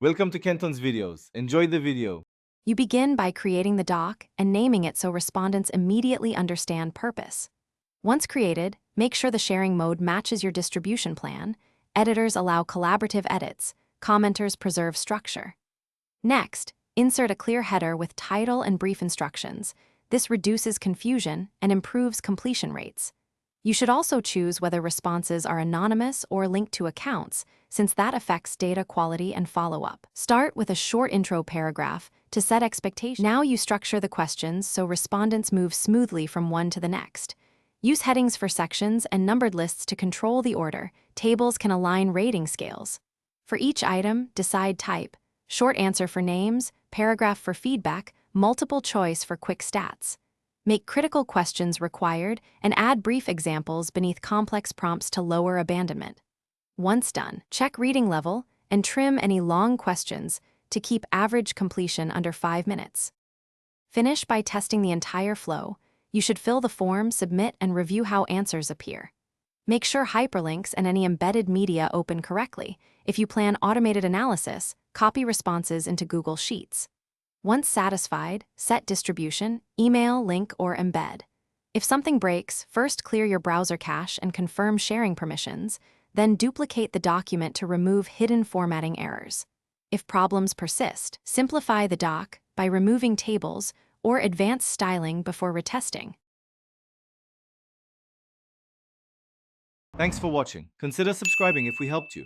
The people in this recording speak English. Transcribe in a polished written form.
Welcome to Kenton's videos. Enjoy the video. You begin by creating the doc and naming it so respondents immediately understand purpose. Once created, make sure the sharing mode matches your distribution plan. Editors allow collaborative edits. Commenters preserve structure. Next, insert a clear header with title and brief instructions. This reduces confusion and improves completion rates. You should also choose whether responses are anonymous or linked to accounts, since that affects data quality and follow-up. Start with a short intro paragraph to set expectations. Now you structure the questions so respondents move smoothly from one to the next. Use headings for sections and numbered lists to control the order. Tables can align rating scales. For each item, decide type: short answer for names, paragraph for feedback, multiple choice for quick stats. Make critical questions required and add brief examples beneath complex prompts to lower abandonment. Once done, check reading level and trim any long questions to keep average completion under 5 minutes. Finish by testing the entire flow. You should fill the form, submit, and review how answers appear. Make sure hyperlinks and any embedded media open correctly. If you plan automated analysis, copy responses into Google Sheets. Once satisfied, set distribution, email, link, or embed. If something breaks, first clear your browser cache and confirm sharing permissions, then duplicate the document to remove hidden formatting errors. If problems persist, simplify the doc by removing tables or advance styling before retesting. Thanks for watching. Consider subscribing if we helped you.